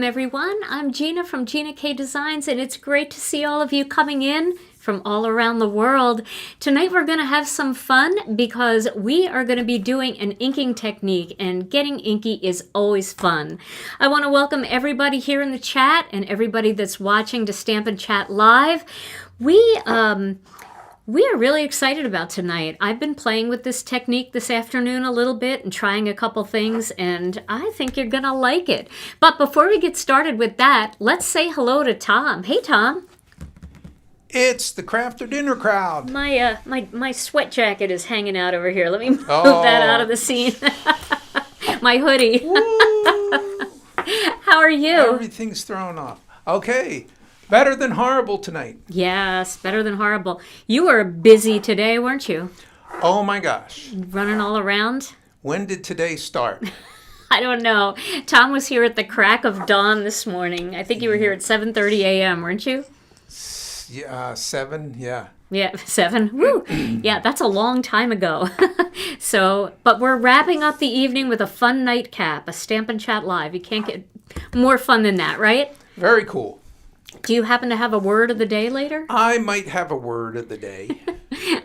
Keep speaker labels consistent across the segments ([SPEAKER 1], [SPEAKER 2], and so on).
[SPEAKER 1] Welcome everyone. I'm Gina from Gina K Designs, and it's great to see all of you coming in from all around the world. Tonight we're going to have some fun because we are going to be doing an inking technique, and getting inky is always fun. I want to welcome everybody here in the chat and everybody that's watching to Stampin' Chat Live. We are really excited about tonight. I've been playing with this technique this afternoon a little bit and trying a couple things, and I think you're gonna like it. But before we get started with that, let's say hello to Tom. Hey, Tom.
[SPEAKER 2] It's the Crafter Dinner crowd.
[SPEAKER 1] My sweat jacket is hanging out over here. Let me move that out of the scene. My hoodie. How are you?
[SPEAKER 2] Everything's thrown off. Okay. Better than horrible tonight.
[SPEAKER 1] Yes, better than horrible. You were busy today, weren't you?
[SPEAKER 2] Oh my gosh.
[SPEAKER 1] Running all around?
[SPEAKER 2] When did today start?
[SPEAKER 1] I don't know. Tom was here at the crack of dawn this morning. I think you were here at 7:30 a.m., weren't you?
[SPEAKER 2] Yeah, 7, yeah.
[SPEAKER 1] Yeah, 7. Woo! Yeah, that's a long time ago. But we're wrapping up the evening with a fun nightcap, a Stampin' Chat Live. You can't get more fun than that, right?
[SPEAKER 2] Very cool.
[SPEAKER 1] Do you happen to have a word of the day later?
[SPEAKER 2] I might have a word of the day.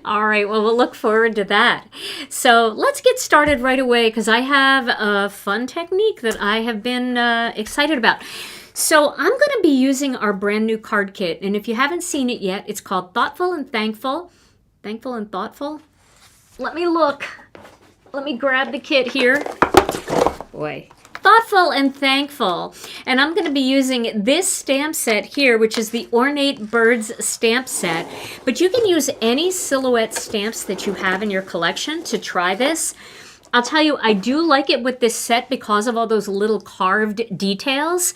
[SPEAKER 1] All right, well, we'll look forward to that. So let's get started right away because I have a fun technique that I have been excited about. So I'm going to be using our brand new card kit, and if you haven't seen it yet, it's called Thoughtful and Thankful. Thankful and Thoughtful? Let me look. Let me grab the kit here. Boy. Thoughtful and Thankful. And I'm going to be using this stamp set here, which is the Ornate Birds stamp set. But you can use any silhouette stamps that you have in your collection to try this. I'll tell you, I do like it with this set because of all those little carved details.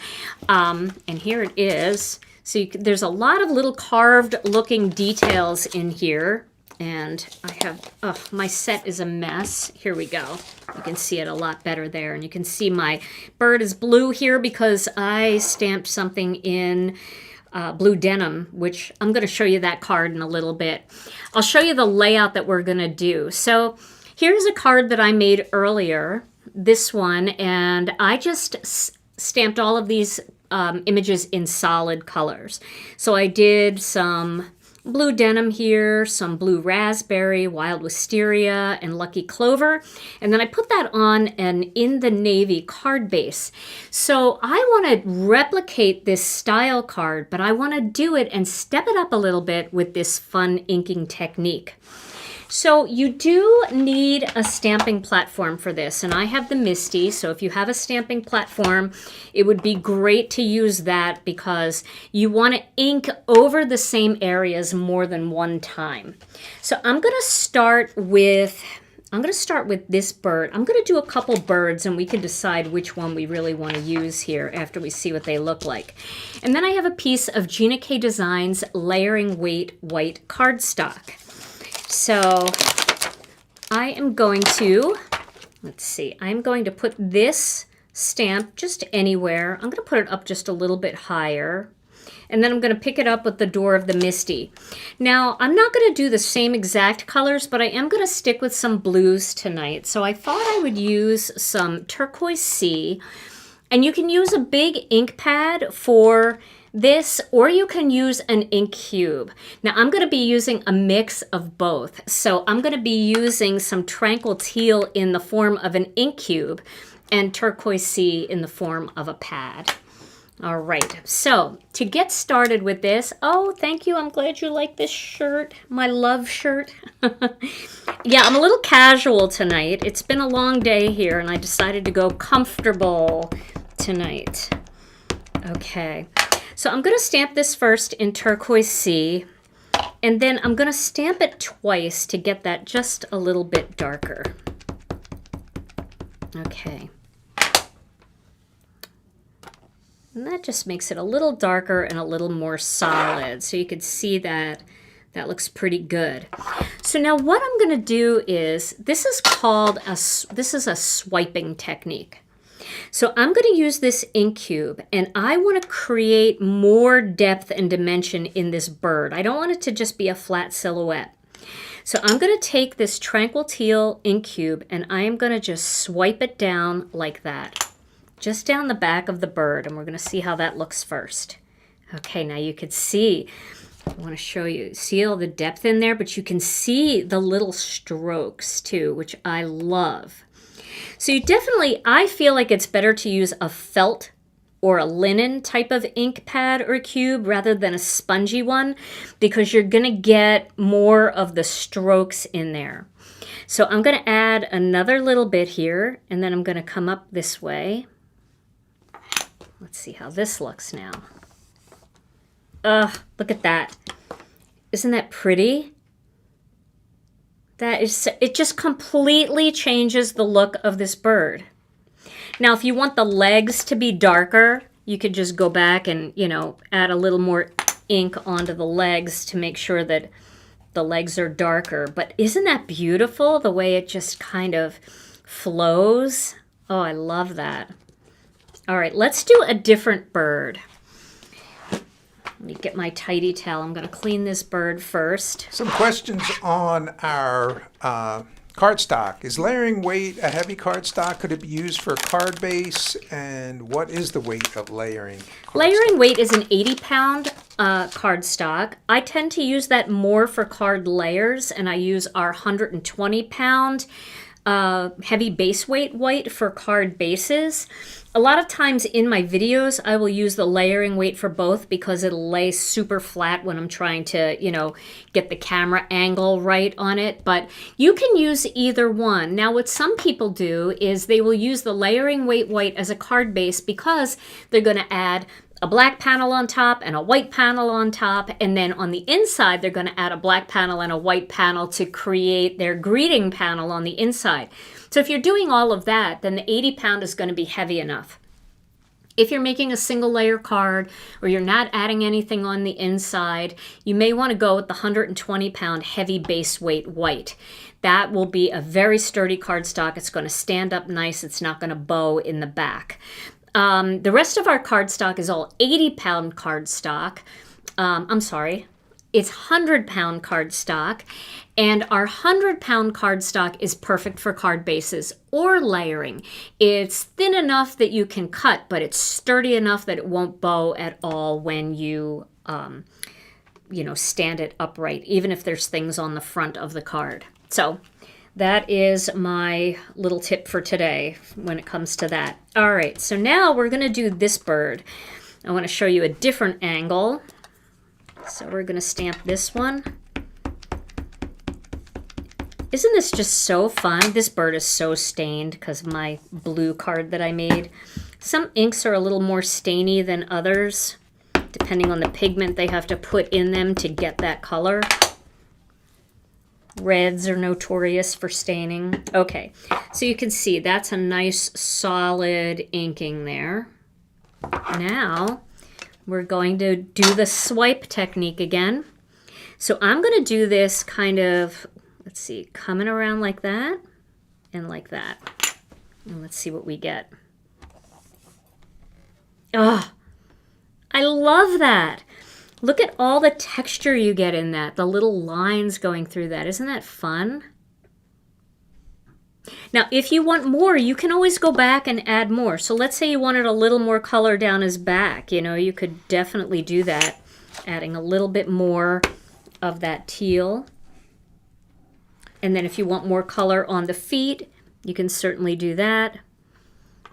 [SPEAKER 1] And here it is. So there's a lot of little carved looking details in here. And I have, my set is a mess. Here we go. You can see it a lot better there. And you can see my bird is blue here because I stamped something in blue denim, which I'm going to show you that card in a little bit. I'll show you the layout that we're going to do. So here's a card that I made earlier, this one, and I just stamped all of these images in solid colors. So I did some blue denim here, some blue raspberry, wild wisteria, and lucky clover. And then I put that on an in the navy card base. So I want to replicate this style card, but I want to do it and step it up a little bit with this fun inking technique. So you do need a stamping platform for this, and I have the Misty, so if you have a stamping platform, it would be great to use that because you want to ink over the same areas more than one time. So I'm going to start with this bird. I'm going to do a couple birds, and we can decide which one we really want to use here after we see what they look like. And then I have a piece of Gina K Designs Layering Weight White cardstock. So I am going to, I'm going to put this stamp just anywhere. I'm going to put it up just a little bit higher. And then I'm going to pick it up with the Door of the Misty. Now, I'm not going to do the same exact colors, but I am going to stick with some blues tonight. So I thought I would use some Turquoise Sea. And you can use a big ink pad for this, or you can use an ink cube. Now I'm going to be using a mix of both. So I'm going to be using some Tranquil Teal in the form of an ink cube and Turquoise Sea in the form of a pad. All right, so to get started with this, oh, thank you. I'm glad you like this shirt, my love shirt. Yeah, I'm a little casual tonight. It's been a long day here, and I decided to go comfortable tonight. Okay. So I'm going to stamp this first in Turquoise Sea, and then I'm going to stamp it twice to get that just a little bit darker. Okay. And that just makes it a little darker and a little more solid. So you can see that that looks pretty good. So now what I'm going to do is, this is a swiping technique. So I'm going to use this ink cube, and I want to create more depth and dimension in this bird. I don't want it to just be a flat silhouette. So I'm going to take this Tranquil Teal ink cube, and I am going to just swipe it down like that. just down the back of the bird, and we're going to see how that looks first. Okay, now you could see, I want to show you, see all the depth in there, but you can see the little strokes too, which I love. So you definitely, I feel like it's better to use a felt or a linen type of ink pad or cube rather than a spongy one, because you're going to get more of the strokes in there. So I'm going to add another little bit here, and then I'm going to come up this way. Let's see how this looks now. Ugh, look at that. Isn't that pretty? That is, it just completely changes the look of this bird. Now, if you want the legs to be darker, you could just go back and, you know, add a little more ink onto the legs to make sure that the legs are darker. But isn't that beautiful, the way it just kind of flows? Oh, I love that. All right, let's do a different bird. Let me get my tidy towel. I'm going to clean this bird first.
[SPEAKER 2] Some questions on our cardstock. Is layering weight a heavy cardstock? Could it be used for card base? And what is the weight of layering cardstock?
[SPEAKER 1] Layering weight is an 80-pound cardstock. I tend to use that more for card layers, and I use our 120-pound heavy base weight white for card bases. A lot of times in my videos, I will use the layering weight for both because it'll lay super flat when I'm trying to, you know, get the camera angle right on it. But you can use either one. Now, what some people do is they will use the layering weight white as a card base because they're going to add a black panel on top and a white panel on top, and then on the inside they're going to add a black panel and a white panel to create their greeting panel on the inside. So if you're doing all of that, then the 80-pound is going to be heavy enough. If you're making a single layer card or you're not adding anything on the inside, you may want to go with the 120-pound heavy base weight white. That will be a very sturdy cardstock. It's going to stand up nice. It's not going to bow in the back. The rest of our cardstock is all 80-pound cardstock. I'm sorry, it's 100-pound cardstock. And our 100-pound cardstock is perfect for card bases or layering. It's thin enough that you can cut, but it's sturdy enough that it won't bow at all when you, you know, stand it upright, even if there's things on the front of the card. So that is my little tip for today when it comes to that. All right, so now we're going to do this bird. I want to show you a different angle. So we're going to stamp this one. Isn't this just so fun? This bird is so stained because of my blue card that I made. Some inks are a little more stainy than others, depending on the pigment they have to put in them to get that color. Reds are notorious for staining. Okay, so you can see that's a nice solid inking there. Now we're going to do the swipe technique again. So I'm going to do this kind of, let's see, coming around like that and like that. And let's see what we get. Oh, I love that. Look at all the texture you get in that, the little lines going through that. Isn't that fun? Now, if you want more, you can always go back and add more. So let's say you wanted a little more color down his back. You know, you could definitely do that, adding a little bit more of that teal. And then if you want more color on the feet, you can certainly do that.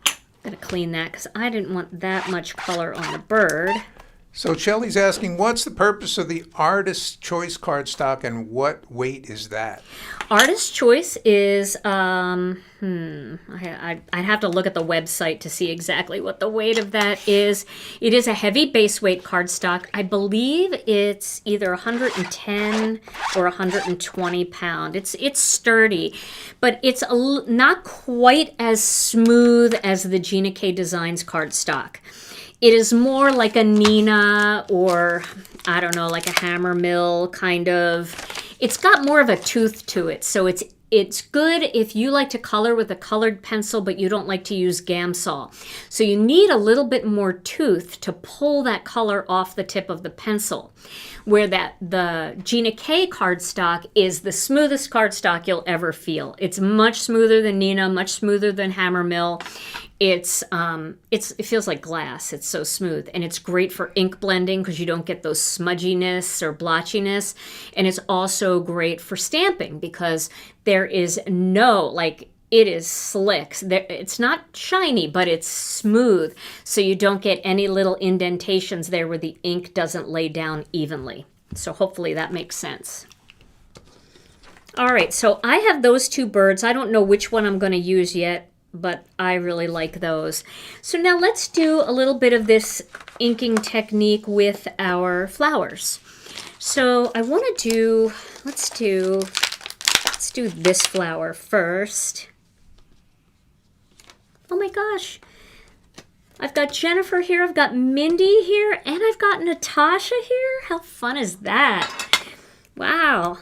[SPEAKER 1] I'm going to clean that because I didn't want that much color on the bird.
[SPEAKER 2] So Shelley's asking, what's the purpose of the Artist's Choice cardstock and what weight is that?
[SPEAKER 1] Artist's Choice is, I'd have to look at the website to see exactly what the weight of that is. It is a heavy base weight cardstock. I believe it's either 110 or 120 pound. It's sturdy, but it's not quite as smooth as the Gina K Designs cardstock. It is more like a Nina or, I don't know, like a Hammer Mill kind of. It's got more of a tooth to it, so it's good if you like to color with a colored pencil, but you don't like to use Gamsol. So you need a little bit more tooth to pull that color off the tip of the pencil. Where the Gina K cardstock is the smoothest cardstock you'll ever feel. It's much smoother than Nina, much smoother than Hammer Mill. It feels like glass. It's so smooth, and it's great for ink blending because you don't get those smudginess or blotchiness. And it's also great for stamping because there is no, like, it is slick. It's not shiny, but it's smooth, so you don't get any little indentations there where the ink doesn't lay down evenly. So hopefully that makes sense. All right, so I have those two birds. I don't know which one I'm going to use yet, but I really like those. So now let's do a little bit of this inking technique with our flowers. So I want to do, let's do this flower first. Oh my gosh. I've got Jennifer here, I've got Mindy here, and I've got Natasha here. How fun is that? Wow.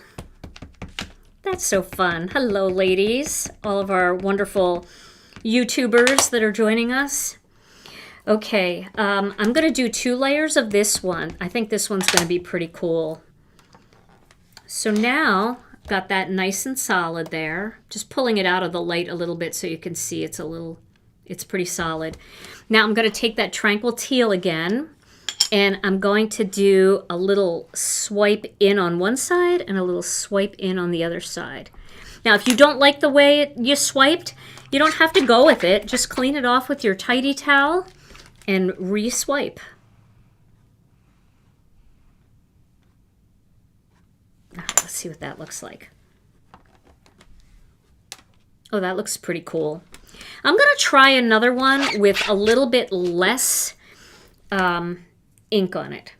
[SPEAKER 1] That's so fun. Hello, ladies. All of our wonderful YouTubers that are joining us. Okay, I'm going to do 2 layers of this one. I think this one's going to be pretty cool. So now, I've got that nice and solid there. Just pulling it out of the light a little bit so you can see it's pretty solid. Now I'm going to take that Tranquil Teal again, and I'm going to do a little swipe in on one side and a little swipe in on the other side. Now, if you don't like the way you swiped, you don't have to go with it. Just clean it off with your tidy towel and re-swipe. Let's see what that looks like. Oh, that looks pretty cool. I'm going to try another one with a little bit less ink on it.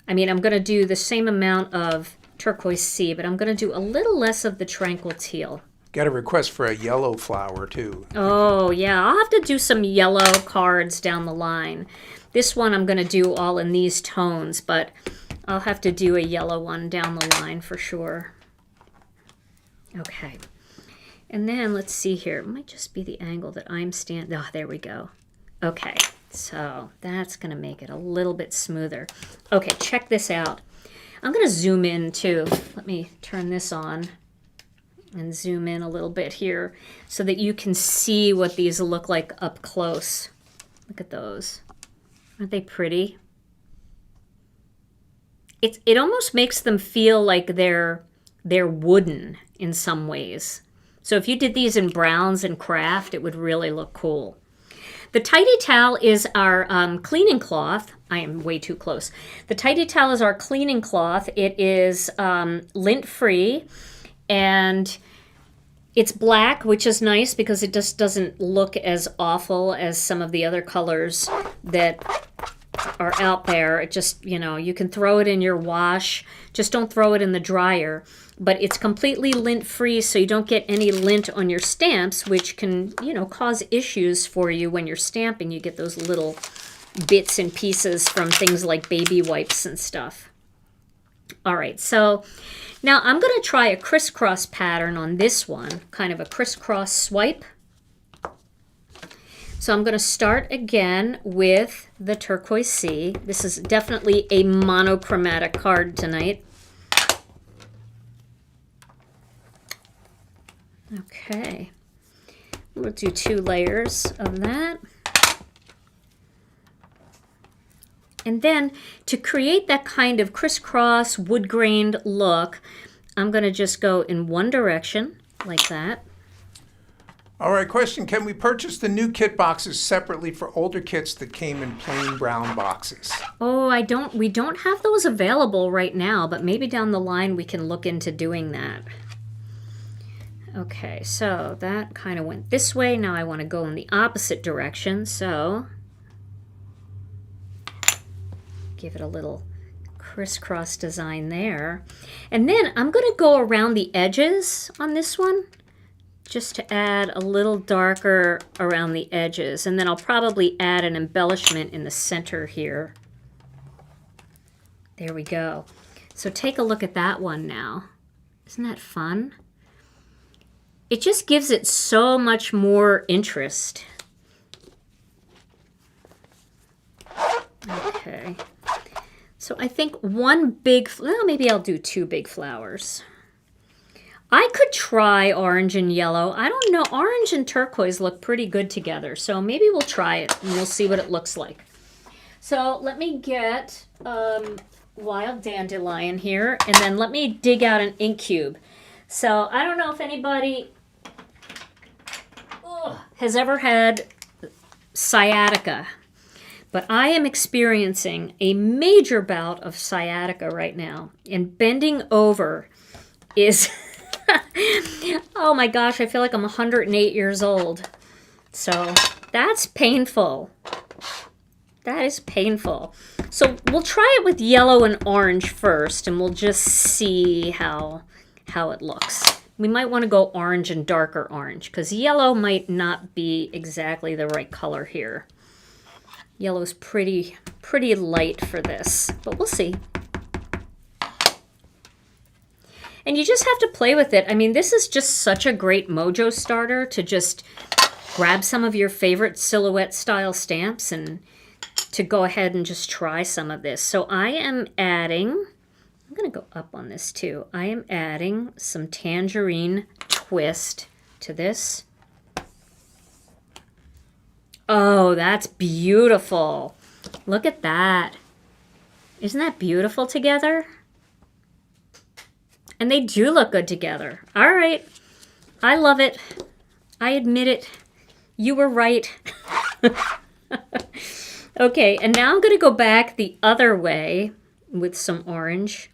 [SPEAKER 1] I mean, I'm going to do the same amount of Turquoise Sea, but I'm going to do a little less of the Tranquil Teal.
[SPEAKER 2] Got a request for a yellow flower, too.
[SPEAKER 1] Oh, yeah. I'll have to do some yellow cards down the line. This one I'm going to do all in these tones, but I'll have to do a yellow one down the line for sure. Okay. And then let's see here. It might just be the angle that I'm standing. Oh, there we go. Okay. So that's going to make it a little bit smoother. Okay, check this out. I'm going to zoom in too. Let me turn this on and zoom in a little bit here so that you can see what these look like up close. Look at those. Aren't they pretty? It almost makes them feel like they're wooden in some ways. So if you did these in browns and craft, it would really look cool. The Tidy Towel is our cleaning cloth. I am way too close. The Tidy Towel is our cleaning cloth. It is lint-free, and it's black, which is nice because it just doesn't look as awful as some of the other colors that are out there. It just, you can throw it in your wash. Just don't throw it in the dryer. But it's completely lint-free, so you don't get any lint on your stamps, which can, cause issues for you when you're stamping. You get those little bits and pieces from things like baby wipes and stuff. All right, so now I'm going to try a crisscross pattern on this one, kind of a crisscross swipe. So I'm going to start again with the Turquoise Sea. This is definitely a monochromatic card tonight. Okay, we'll do 2 layers of that. And then to create that kind of crisscross wood-grained look, I'm going to just go in one direction like that.
[SPEAKER 2] All right, question. Can we purchase the new kit boxes separately for older kits that came in plain brown boxes?
[SPEAKER 1] Oh, we don't have those available right now, but maybe down the line we can look into doing that. Okay, so that kind of went this way. Now I want to go in the opposite direction, so give it a little crisscross design there. And then I'm going to go around the edges on this one just to add a little darker around the edges. And then I'll probably add an embellishment in the center here. There we go. So take a look at that one now. Isn't that fun? It just gives it so much more interest. Okay. So I think one big, well, maybe I'll do 2 big flowers. I could try orange and yellow. I don't know. Orange and turquoise look pretty good together. So maybe we'll try it and we'll see what it looks like. So let me get wild dandelion here. And then let me dig out an ink cube. So I don't know if anybody has ever had sciatica. But I am experiencing a major bout of sciatica right now. And bending over is... oh my gosh, I feel like I'm 108 years old. So that's painful. That is painful. So we'll try it with yellow and orange first, and we'll just see how it looks. We might want to go orange and darker orange, because yellow might not be exactly the right color here. Yellow's pretty light for this, but we'll see. And you just have to play with it. I mean, this is just such a great mojo starter to just grab some of your favorite silhouette style stamps and to go ahead and just try some of this. So I am adding, I'm going to go up on this too. I am adding some Tangerine Twist to this. Oh, that's beautiful. Look at that. Isn't that beautiful together? And they do look good together. All right. I love it. I admit it. You were right. Okay, and now I'm going to go back the other way with some orange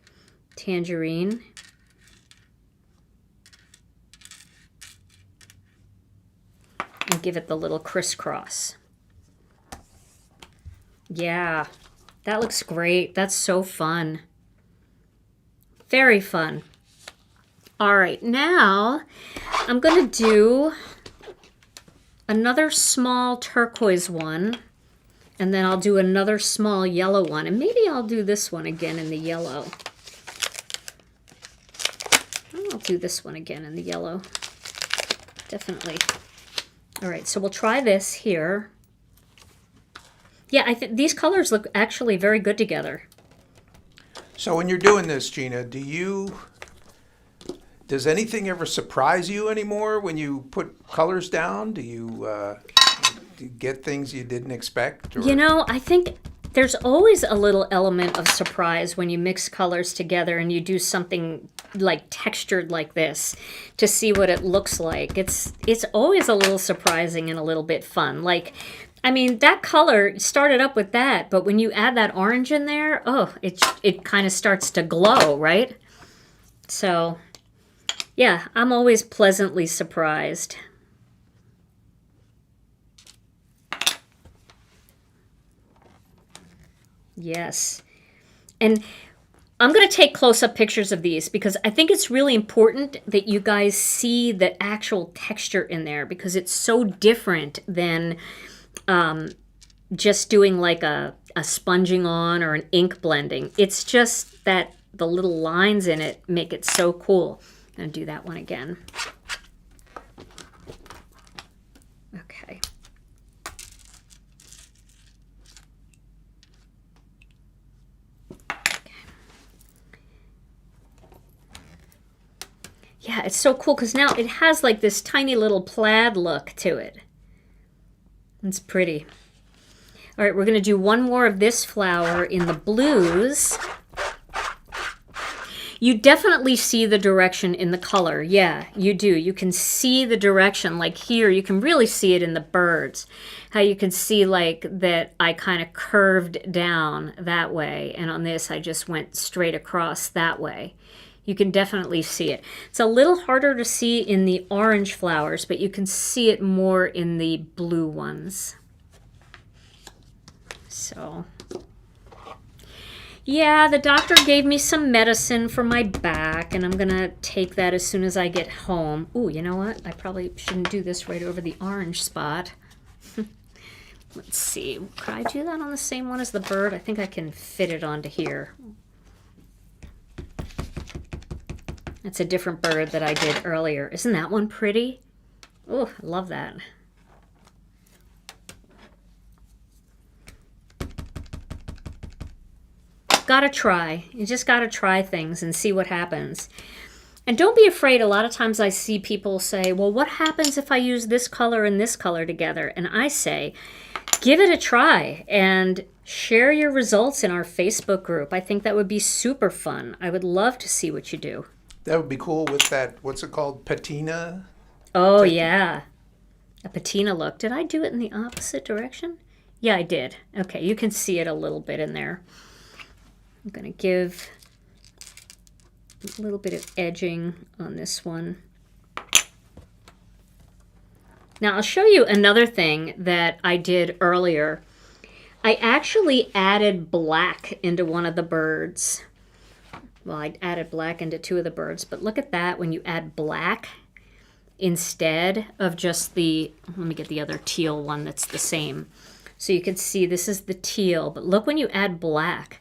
[SPEAKER 1] tangerine. And give it the little crisscross. Yeah, that looks great. That's so fun. Very fun. All right, now I'm going to do another small turquoise one, and then I'll do another small yellow one, and maybe I'll do this one again in the yellow. I'll do this one again in the yellow. Definitely. All right, so we'll try this here. Yeah, I think these colors look actually very good together.
[SPEAKER 2] So when you're doing this, Gina, does anything ever surprise you anymore when you put colors down? Do you get things you didn't expect? Or?
[SPEAKER 1] You know, I think there's always a little element of surprise when you mix colors together and you do something like textured like this to see what it looks like. It's always a little surprising and a little bit fun. Like, I mean, that color started up with that, but when you add that orange in there, oh, it kind of starts to glow, right? So, yeah, I'm always pleasantly surprised. Yes. And I'm going to take close-up pictures of these because I think it's really important that you guys see the actual texture in there because it's so different than just doing like a sponging on or an ink blending. It's just that the little lines in it make it so cool. I'm going to do that one again. Okay. Yeah, it's so cool because now it has like this tiny little plaid look to it. It's pretty. All right, we're going to do one more of this flower in the blues. You definitely see the direction in the color. Yeah, you do. You can see the direction. Like here, you can really see it in the birds. How you can see like that I kind of curved down that way. And on this, I just went straight across that way. You can definitely see it. It's a little harder to see in the orange flowers, but you can see it more in the blue ones. So, yeah, the doctor gave me some medicine for my back, and I'm going to take that as soon as I get home. Ooh, you know what? I probably shouldn't do this right over the orange spot. Let's see. Could I do that on the same one as the bird? I think I can fit it onto here. That's a different bird that I did earlier. Isn't that one pretty? Oh, I love that. Gotta try. You just gotta try things and see what happens. And don't be afraid. A lot of times I see people say, well, what happens if I use this color and this color together? And I say, give it a try and share your results in our Facebook group. I think that would be super fun. I would love to see what you do.
[SPEAKER 2] That would be cool with that, what's it called, patina?
[SPEAKER 1] Oh, yeah. A patina look. Did I do it in the opposite direction? Yeah, I did. Okay, you can see it a little bit in there. I'm going to give a little bit of edging on this one. Now, I'll show you another thing that I did earlier. I actually added black into one of the birds. Well, I added black into two of the birds, but look at that when you add black instead of just the, let me get the other teal one that's the same. So you can see this is the teal, but look when you add black.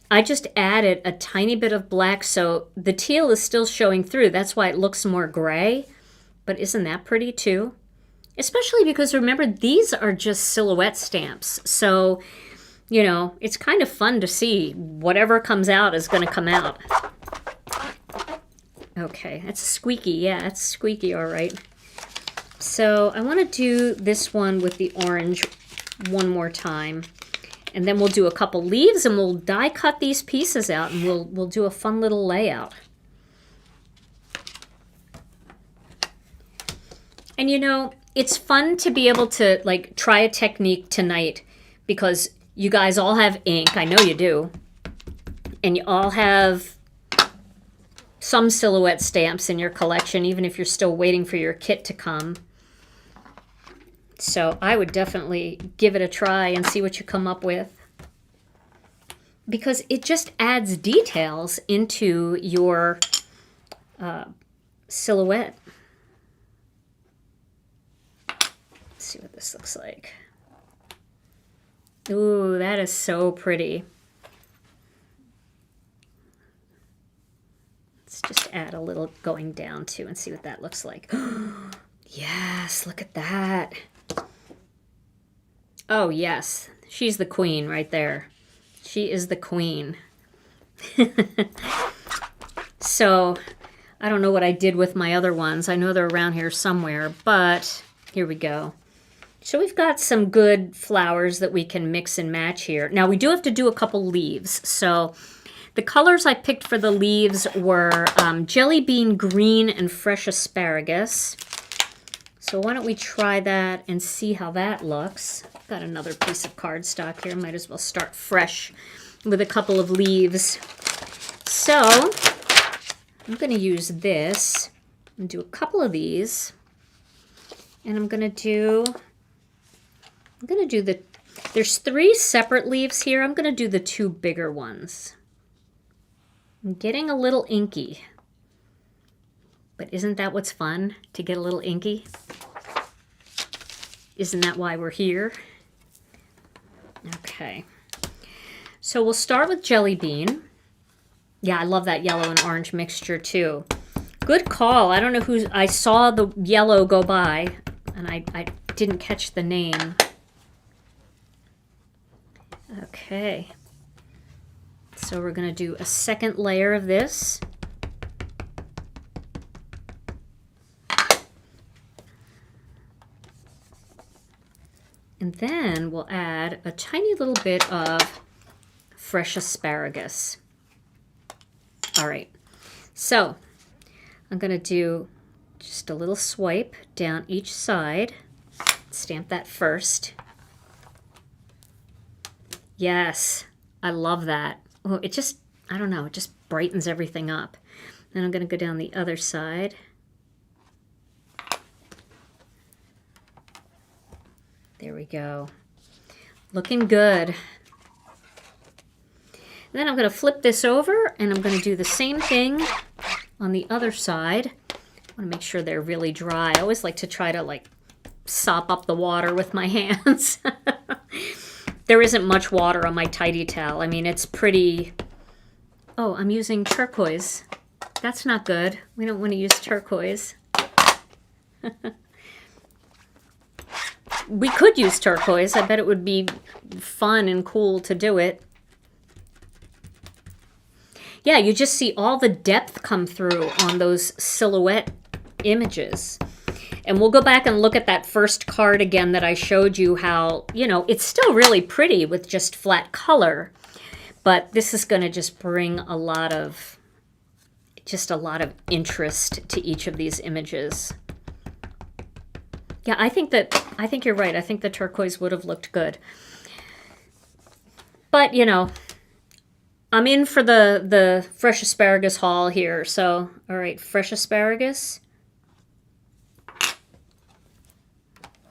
[SPEAKER 1] I just added a tiny bit of black, so the teal is still showing through. That's why it looks more gray, but isn't that pretty too? Especially because remember, these are just silhouette stamps. So, you know, it's kind of fun to see whatever comes out is going to come out. Okay, that's squeaky. Yeah, that's squeaky, all right. So I want to do this one with the orange one more time. And then we'll do a couple leaves and we'll die cut these pieces out and we'll do a fun little layout. And you know, it's fun to be able to like try a technique tonight because you guys all have ink. I know you do. And you all have some silhouette stamps in your collection, even if you're still waiting for your kit to come. So I would definitely give it a try and see what you come up with. Because it just adds details into your silhouette. Let's see what this looks like. Ooh, that is so pretty. Let's just add a little going down too and see what that looks like. Yes, look at that. Oh, yes. She's the queen right there. She is the queen. So, I don't know what I did with my other ones. I know they're around here somewhere, but here we go. So we've got some good flowers that we can mix and match here. Now, we do have to do a couple leaves. So, the colors I picked for the leaves were jelly bean green and fresh asparagus. So why don't we try that and see how that looks. Got another piece of cardstock here. Might as well start fresh with a couple of leaves. So I'm going to use this and do a couple of these. And I'm going to do the, there's 3 separate leaves here. I'm going to do the 2 bigger ones. I'm getting a little inky. But isn't that what's fun, to get a little inky? Isn't that why we're here? Okay. So we'll start with jelly bean. Yeah, I love that yellow and orange mixture too. Good call. I don't know who, I saw the yellow go by and I didn't catch the name. Okay. So we're going to do a second layer of this. And then we'll add a tiny little bit of fresh asparagus. All right, so I'm going to do just a little swipe down each side. Stamp that first. Yes, I love that. Oh, it just, I don't know, it just brightens everything up. Then I'm going to go down the other side. There we go. Looking good. And then I'm going to flip this over and I'm going to do the same thing on the other side. I want to make sure they're really dry. I always like to try to like sop up the water with my hands. There isn't much water on my tidy towel. I mean, it's pretty... Oh, I'm using turquoise. That's not good. We don't want to use turquoise. We could use turquoise. I bet it would be fun and cool to do it. yeah, you just see all the depth come through on those silhouette images. And we'll go back and look at that first card again that I showed you how, you know, it's still really pretty with just flat color. But this is going to just bring a lot of interest to each of these images. Yeah, I think you're right. I think the turquoise would have looked good. But, you know, I'm in for the fresh asparagus haul here. So, all right, fresh asparagus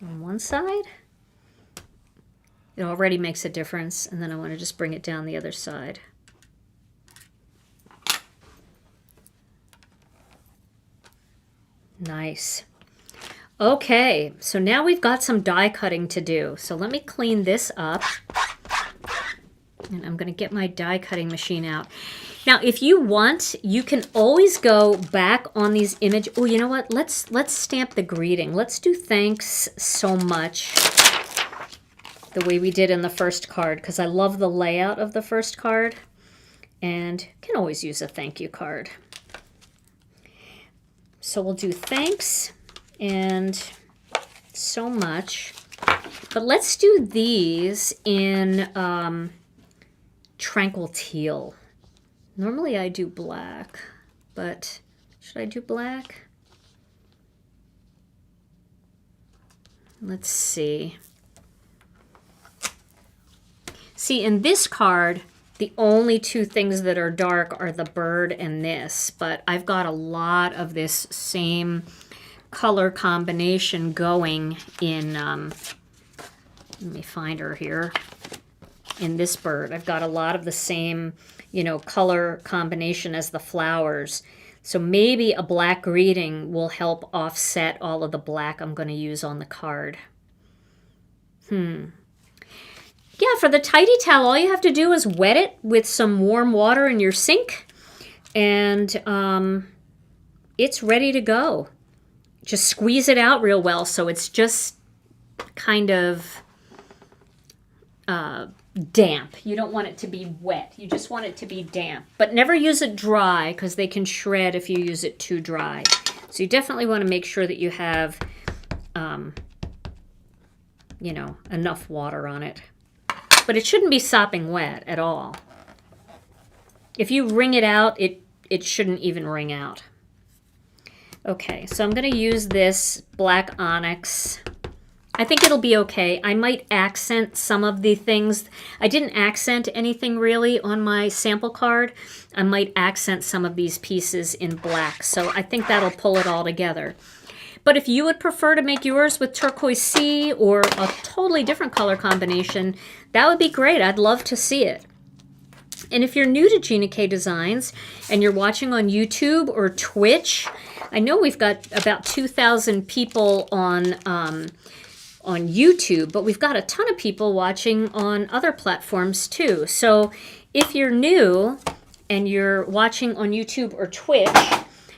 [SPEAKER 1] on one side. It already makes a difference. And then I want to just bring it down the other side. Nice. Okay, so now we've got some die cutting to do. So let me clean this up. And I'm going to get my die cutting machine out. Now, if you want, you can always go back on these images. Oh, you know what? Let's stamp the greeting. Let's do thanks so much the way we did in the first card, because I love the layout of the first card. And can always use a thank you card. So we'll do thanks and so much. But let's do these in Tranquil Teal. Normally I do black, but should I do black? Let's see. See, in this card, the only two things that are dark are the bird and this, but I've got a lot of this same color combination going in, let me find her here, in this bird. I've got a lot of the same, you know, color combination as the flowers. So maybe a black greeting will help offset all of the black I'm going to use on the card. Yeah, for the tidy towel, all you have to do is wet it with some warm water in your sink, and it's ready to go. Just squeeze it out real well so it's just kind of damp. You don't want it to be wet. You just want it to be damp. But never use it dry because they can shred if you use it too dry. So you definitely want to make sure that you have, you know, enough water on it. But it shouldn't be sopping wet at all. If you wring it out, it shouldn't even wring out. Okay, so I'm going to use this black onyx. I think it'll be okay. I might accent some of the things. I didn't accent anything really on my sample card. I might accent some of these pieces in black. So I think that'll pull it all together. But if you would prefer to make yours with Turquoise Sea or a totally different color combination, that would be great. I'd love to see it. And if you're new to Gina K Designs and you're watching on YouTube or Twitch, I know we've got about 2,000 people on YouTube, but we've got a ton of people watching on other platforms too. So if you're new and you're watching on YouTube or Twitch,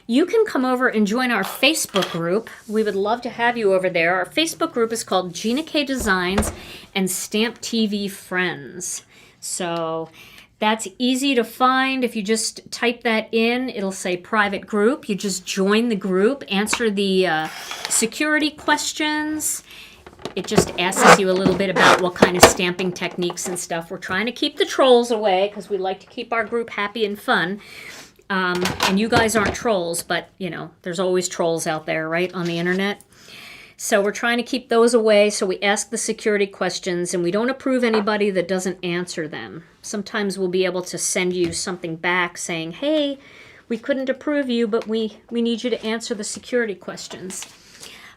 [SPEAKER 1] you can come over and join our Facebook group. We would love to have you over there. Our Facebook group is called Gina K Designs and Stamp TV Friends. So that's easy to find. If you just type that in, it'll say private group. You just join the group, answer the security questions. It just asks you a little bit about what kind of stamping techniques and stuff. We're trying to keep the trolls away because we like to keep our group happy and fun. And you guys aren't trolls, but, you know, there's always trolls out there, right, on the internet. So we're trying to keep those away, so we ask the security questions, and we don't approve anybody that doesn't answer them. Sometimes we'll be able to send you something back saying, hey, we couldn't approve you, but we need you to answer the security questions.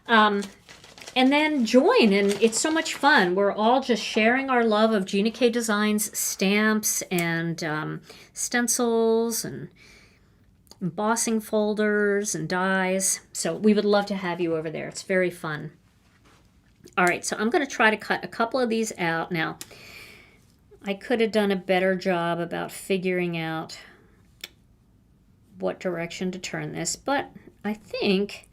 [SPEAKER 1] And then join, and it's so much fun. We're all just sharing our love of Gina K Designs stamps and stencils and embossing folders and dies. So we would love to have you over there. It's very fun. All right, so I'm going to try to cut a couple of these out. Now, I could have done a better job about figuring out what direction to turn this, but I think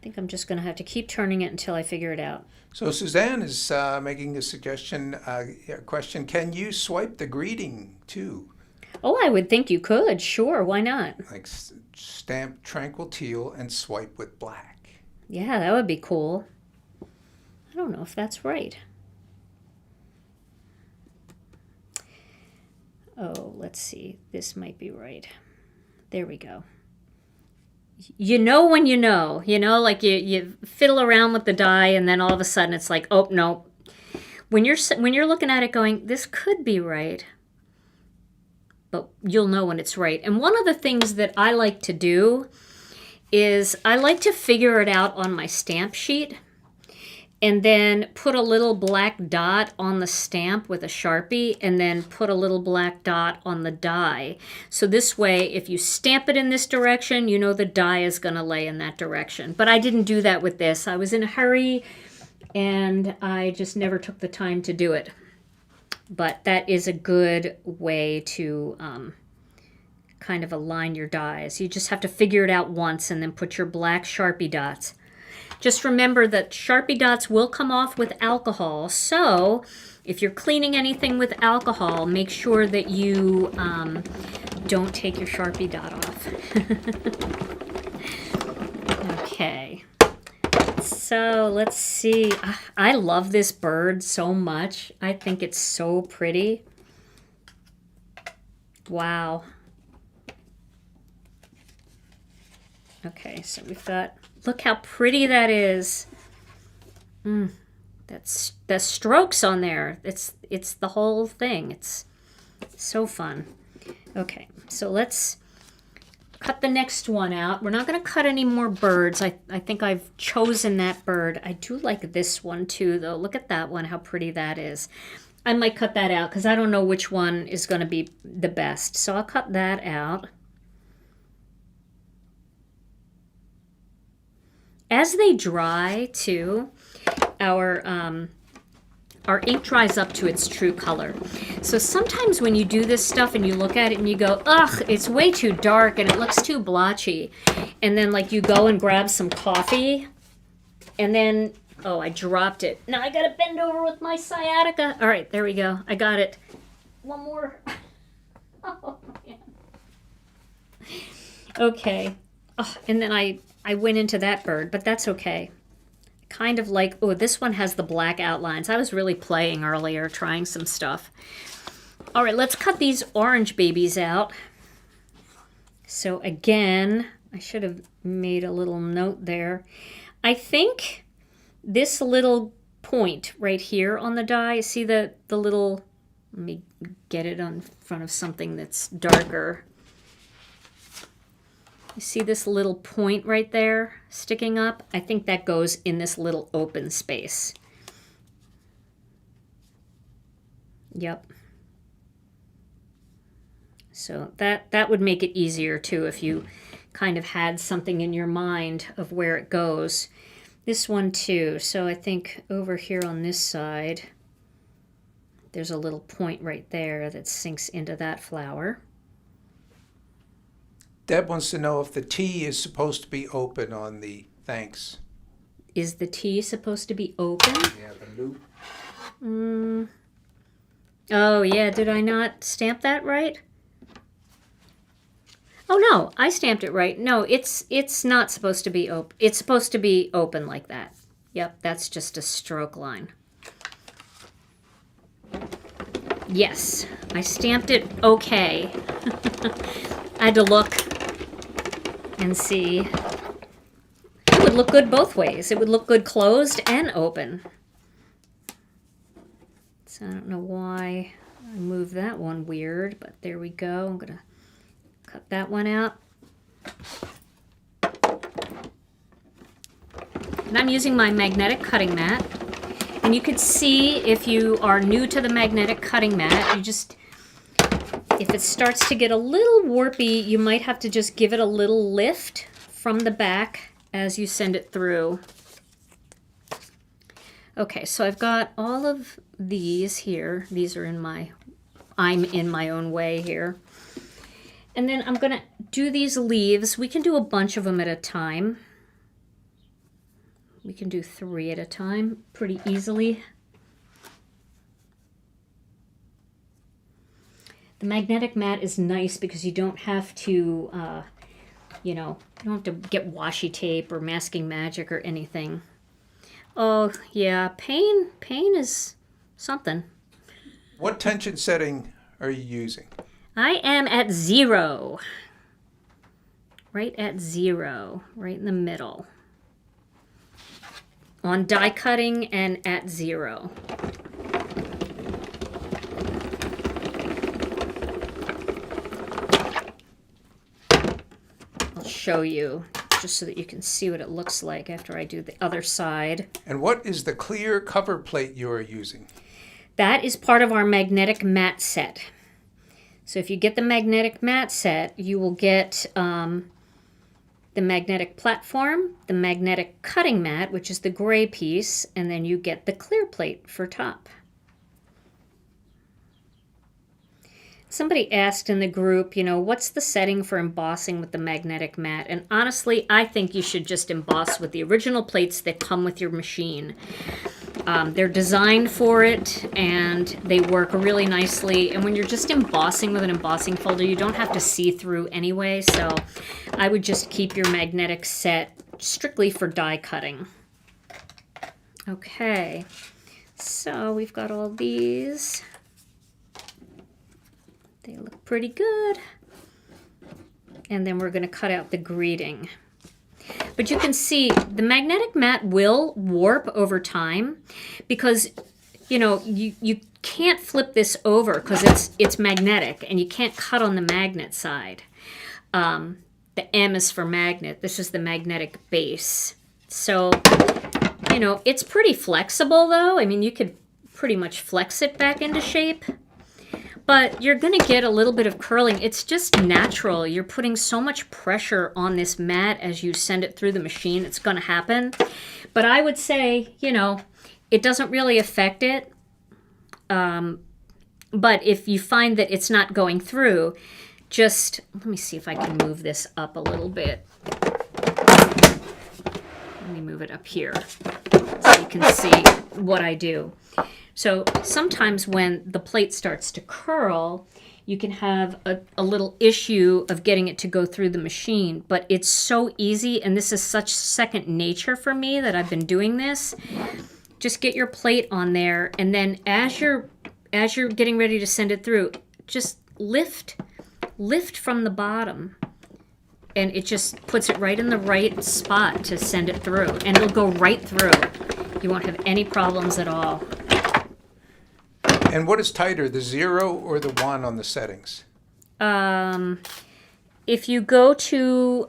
[SPEAKER 1] think I'm just going to have to keep turning it until I figure it out.
[SPEAKER 2] So Suzanne is making a suggestion, a question. Can you swipe the greeting too?
[SPEAKER 1] Oh, I would think you could. Sure, why not?
[SPEAKER 2] Like stamp Tranquil Teal and swipe with black.
[SPEAKER 1] Yeah, that would be cool. I don't know if that's right. Oh, let's see. This might be right. There we go. You know when you know, like you fiddle around with the die and then all of a sudden it's like, oh, no. When you're looking at it going, this could be right, but you'll know when it's right. And one of the things that I like to do is I like to figure it out on my stamp sheet and then put a little black dot on the stamp with a Sharpie and then put a little black dot on the die. So this way, if you stamp it in this direction, you know the die is going to lay in that direction. But I didn't do that with this. I was in a hurry and I just never took the time to do it. But that is a good way to kind of align your dies. You just have to figure it out once and then put your black Sharpie dots. Just remember that Sharpie dots will come off with alcohol, so if you're cleaning anything with alcohol, make sure that you don't take your Sharpie dot off. Okay, so let's see. I love this bird so much. I think it's so pretty. Wow. Okay, so we've got, look how pretty that is. That's the strokes on there. It's the whole thing. It's so fun. Okay, so let's cut the next one out. We're not going to cut any more birds. I think I've chosen that bird. I do like this one too, though. Look at that one, how pretty that is. I might cut that out because I don't know which one is going to be the best. So I'll cut that out. As they dry, too, our ink dries up to its true color. So sometimes when you do this stuff and you look at it and you go, ugh, it's way too dark and it looks too blotchy. And then, like, you go and grab some coffee and then, oh, I dropped it. Now I got to bend over with my sciatica. All right, there we go. I got it. One more. Oh, man. Okay. Oh, and then I went into that bird, but that's okay. Kind of like, oh, this one has the black outlines. I was really playing earlier, trying some stuff. All right, let's cut these orange babies out. So again, I should have made a little note there. I think this little point right here on the die, see the little, let me get it on front of something that's darker. You see this little point right there sticking up? I think that goes in this little open space. Yep. So that would make it easier too if you kind of had something in your mind of where it goes. This one too. So I think over here on this side, there's a little point right there that sinks into that flower.
[SPEAKER 2] Deb wants to know if the T is supposed to be open on the thanks.
[SPEAKER 1] Is the T supposed to be open?
[SPEAKER 2] Yeah, the loop.
[SPEAKER 1] Oh, yeah. Did I not stamp that right? Oh, no. I stamped it right. No, it's not supposed to be open. It's supposed to be open like that. Yep, that's just a stroke line. Yes, I stamped it okay. I had to look and see. It would look good both ways. It would look good closed and open. So I don't know why I moved that one weird, but there we go. I'm going to cut that one out. And I'm using my magnetic cutting mat. And you could see if you are new to the magnetic cutting mat, you just, if it starts to get a little warpy, you might have to just give it a little lift from the back as you send it through. Okay, so I've got all of these here. These are I'm in my own way here. And then I'm gonna do these leaves. We can do a bunch of them at a time. We can do 3 at a time pretty easily. The magnetic mat is nice because you don't have to, you know, you don't have to get washi tape or masking magic or anything. Oh, yeah, pain is something.
[SPEAKER 2] What tension setting are you using?
[SPEAKER 1] I am at 0. Right at 0, right in the middle. On die cutting and at 0. I'll show you just so that you can see what it looks like after I do the other side.
[SPEAKER 2] And what is the clear cover plate you are using?
[SPEAKER 1] That is part of our magnetic mat set. So if you get the magnetic mat set, you will get the magnetic platform, the magnetic cutting mat, which is the gray piece, and then you get the clear plate for top. Somebody asked in the group, you know, what's the setting for embossing with the magnetic mat? And honestly, I think you should just emboss with the original plates that come with your machine. They're designed for it, and they work really nicely. And when you're just embossing with an embossing folder, you don't have to see through anyway. So I would just keep your magnetic set strictly for die cutting. Okay, so we've got all these. They look pretty good. And then we're going to cut out the greeting. But you can see the magnetic mat will warp over time because, you know, you can't flip this over because it's magnetic and you can't cut on the magnet side. The M is for magnet. This is the magnetic base. So, you know, it's pretty flexible though. I mean, you could pretty much flex it back into shape. But you're going to get a little bit of curling. It's just natural. You're putting so much pressure on this mat as you send it through the machine. It's going to happen. But I would say, you know, it doesn't really affect it. But if you find that it's not going through, just, let me see if I can move this up a little bit. Let me move it up here so you can see what I do. So sometimes when the plate starts to curl, you can have a little issue of getting it to go through the machine, but it's so easy, and this is such second nature for me that I've been doing this. Just get your plate on there, and then as you're getting ready to send it through, just lift from the bottom, and it just puts it right in the right spot to send it through, and it'll go right through. You won't have any problems at all.
[SPEAKER 2] And what is tighter, the 0 or the 1 on the settings?
[SPEAKER 1] If you go to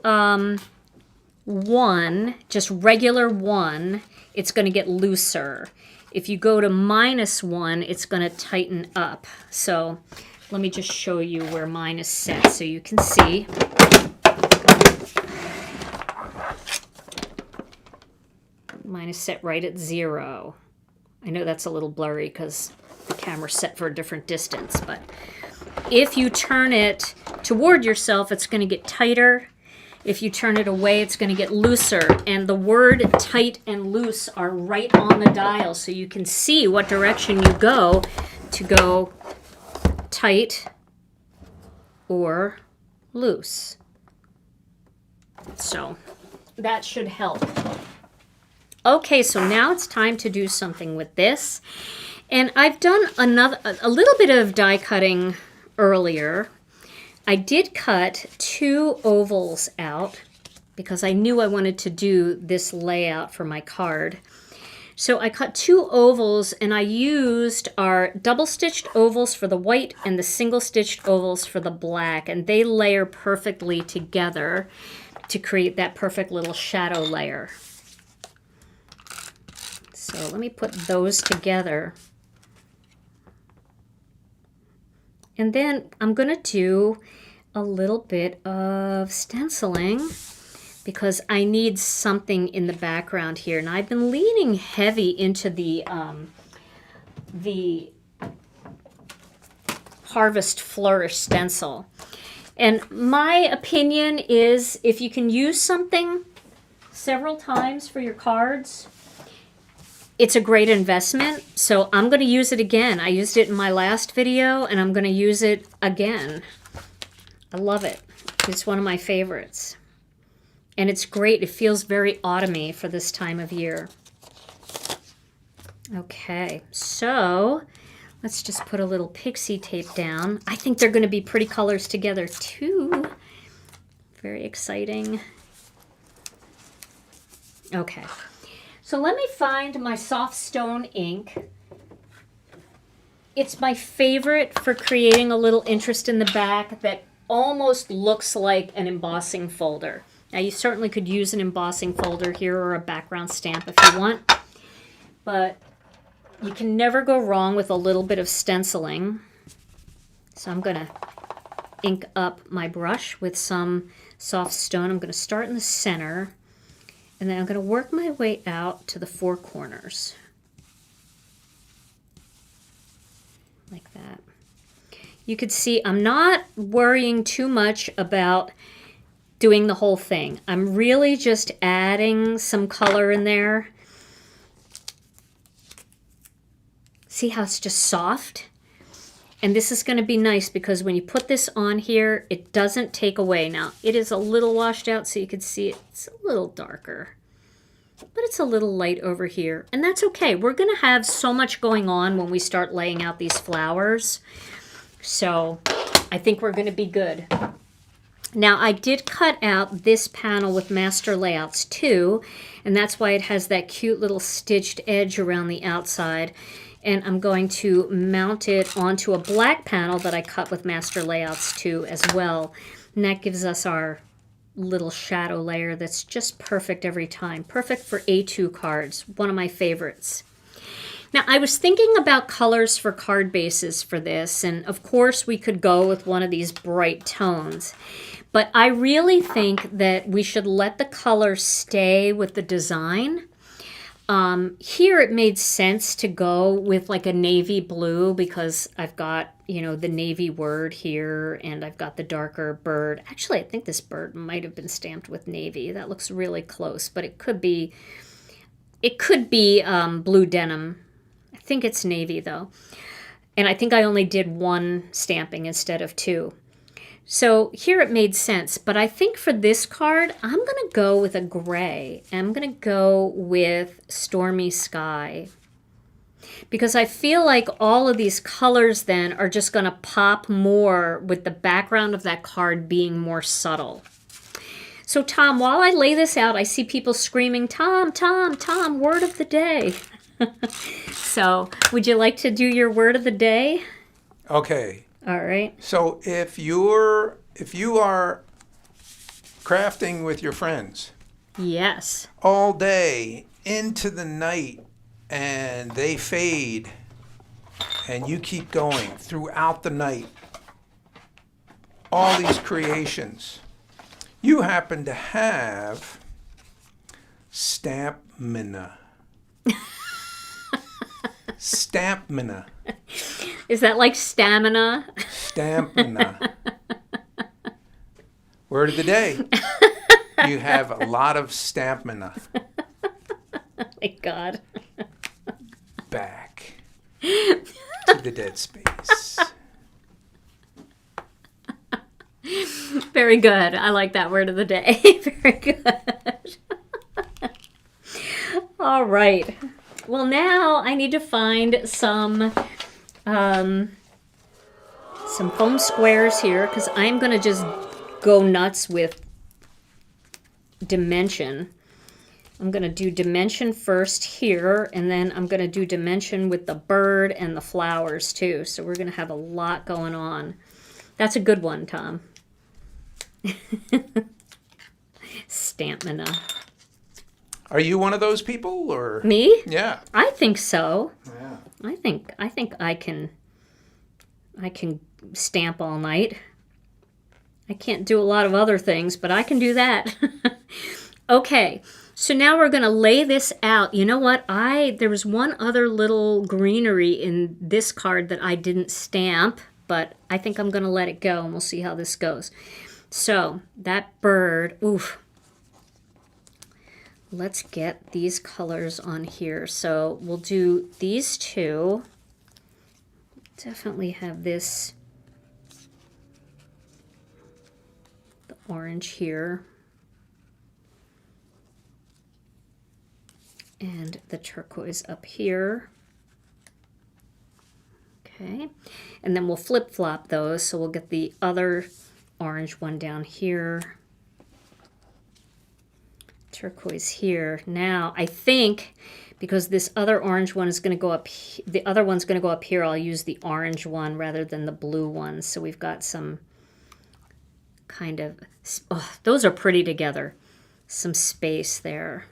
[SPEAKER 1] 1, just regular 1, it's going to get looser. If you go to -1, it's going to tighten up. So let me just show you where mine is set so you can see. Mine is set right at 0. I know that's a little blurry because the camera's set for a different distance, but if you turn it toward yourself, it's going to get tighter. If you turn it away, it's going to get looser. And the word tight and loose are right on the dial, so you can see what direction you go to go tight or loose. So that should help. Okay, so now it's time to do something with this. And I've done a little bit of die cutting earlier. I did cut 2 ovals out because I knew I wanted to do this layout for my card. So I cut 2 ovals, and I used our double-stitched ovals for the white and the single-stitched ovals for the black, and they layer perfectly together to create that perfect little shadow layer. So let me put those together. And then I'm going to do a little bit of stenciling because I need something in the background here. And I've been leaning heavy into the Harvest Flourish stencil. And my opinion is if you can use something several times for your cards, it's a great investment. So I'm going to use it again. I used it in my last video, and I'm going to use it again. I love it. It's one of my favorites. And it's great. It feels very autumny for this time of year. Okay, so let's just put a little pixie tape down. I think they're going to be pretty colors together too. Very exciting. Okay, so let me find my soft stone ink. It's my favorite for creating a little interest in the back that almost looks like an embossing folder. Now you certainly could use an embossing folder here or a background stamp if you want, but you can never go wrong with a little bit of stenciling. So I'm going to ink up my brush with some soft stone. I'm going to start in the center, and then I'm going to work my way out to the four corners. Like that. You could see I'm not worrying too much about doing the whole thing. I'm really just adding some color in there. See how it's just soft? And this is going to be nice because when you put this on here, it doesn't take away. Now, it is a little washed out, so you can see it's a little darker. But it's a little light over here. And that's okay. We're going to have so much going on when we start laying out these flowers. So I think we're going to be good. Now, I did cut out this panel with master layouts too, and that's why it has that cute little stitched edge around the outside. And I'm going to mount it onto a black panel that I cut with master layouts too as well. And that gives us our little shadow layer that's just perfect every time. Perfect for A2 cards, one of my favorites. Now, I was thinking about colors for card bases for this, and of course we could go with one of these bright tones. But I really think that we should let the color stay with the design. Here it made sense to go with like a navy blue because I've got, you know, the navy word here and I've got the darker bird. Actually, I think this bird might have been stamped with navy. That looks really close, but it could be blue denim. I think it's navy though. And I think I only did one stamping instead of two. So here it made sense, but I think for this card, I'm going to go with a gray. I'm going to go with Stormy Sky. Because I feel like all of these colors then are just going to pop more with the background of that card being more subtle. So Tom, while I lay this out, I see people screaming, Tom, Tom, Tom, word of the day. So would you like to do your word of the day?
[SPEAKER 2] Okay.
[SPEAKER 1] All right.
[SPEAKER 2] So if you are crafting with your friends,
[SPEAKER 1] yes,
[SPEAKER 2] all day into the night, and they fade, and you keep going throughout the night, all these creations, you happen to have stamina. Stamina.
[SPEAKER 1] Is that like stamina?
[SPEAKER 2] Stamina. Word of the day. You have a lot of stamina.
[SPEAKER 1] Oh my God.
[SPEAKER 2] Back to the dead space.
[SPEAKER 1] Very good. I like that word of the day. Very good. All right. Well, now I need to find some foam squares here because I'm going to just go nuts with dimension. I'm going to do dimension first here, and then I'm going to do dimension with the bird and the flowers too. So we're going to have a lot going on. That's a good one, Tom. Stamina.
[SPEAKER 2] Are you one of those people, or
[SPEAKER 1] Me?
[SPEAKER 2] Yeah.
[SPEAKER 1] I think so.
[SPEAKER 2] Yeah.
[SPEAKER 1] I think I can stamp all night. I can't do a lot of other things, but I can do that. Okay, so now we're going to lay this out. You know what? There was one other little greenery in this card that I didn't stamp, but I think I'm going to let it go, and we'll see how this goes. So that bird, oof. let's get these colors on here. So we'll do these two. Definitely have this, the orange here, and the turquoise up here. Okay, and then we'll flip-flop those, so we'll get the other orange one down here, turquoise here. Now, I think because this other orange one is going to go up, the other one's going to go up here, I'll use the orange one rather than the blue one. So we've got some kind of, oh, those are pretty together. Some space there.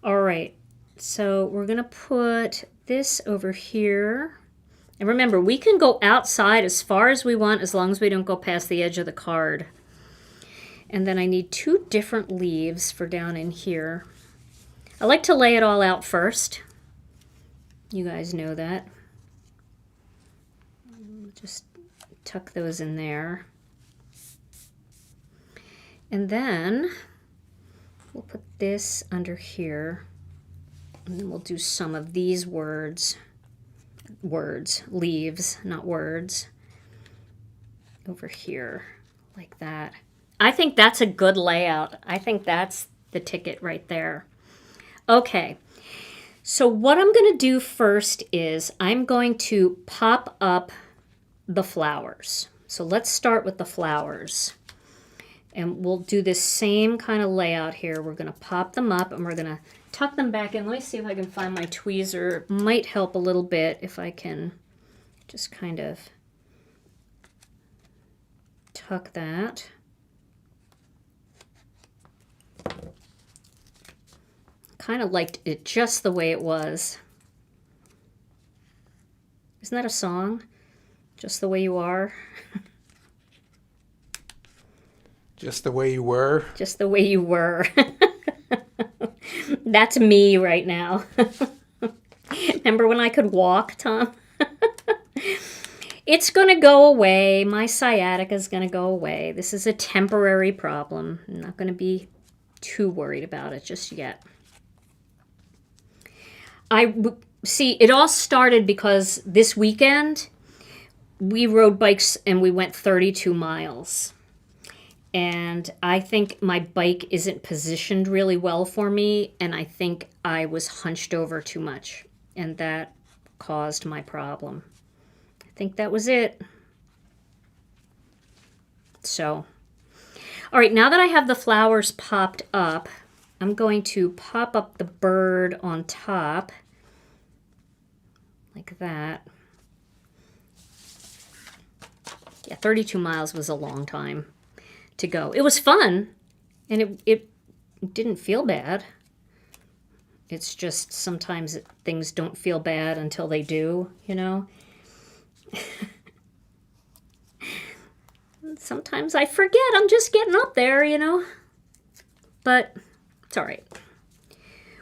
[SPEAKER 1] All right, so we're going to put this over here. And remember, we can go outside as far as we want as long as we don't go past the edge of the card. And then I need two different leaves for down in here. I like to lay it all out first. You guys know that. Just tuck those in there. And then we'll put this under here. And then we'll do some of these leaves, not words, over here like that. I think that's a good layout. I think that's the ticket right there. Okay, so what I'm going to do first is I'm going to pop up the flowers. So let's start with the flowers. And we'll do this same kind of layout here. We're going to pop them up and we're going to tuck them back in. Let me see if I can find my tweezer. It might help a little bit if I can just kind of tuck that. Kind of liked it just the way it was. Isn't that a song? Just the way you are.
[SPEAKER 2] Just the way you were.
[SPEAKER 1] Just the way you were. That's me right now. Remember when I could walk, Tom? It's going to go away. My sciatica is going to go away. This is a temporary problem. I'm not going to be too worried about it just yet. See, it all started because this weekend we rode bikes and we went 32 miles. And I think my bike isn't positioned really well for me, and I think I was hunched over too much, and that caused my problem. I think that was it. So, all right, now that I have the flowers popped up, I'm going to pop up the bird on top, like that. Yeah, 32 miles was a long time to go. It was fun, and it didn't feel bad. It's just sometimes things don't feel bad until they do, you know? Sometimes I forget I'm just getting up there, you know? But it's all right.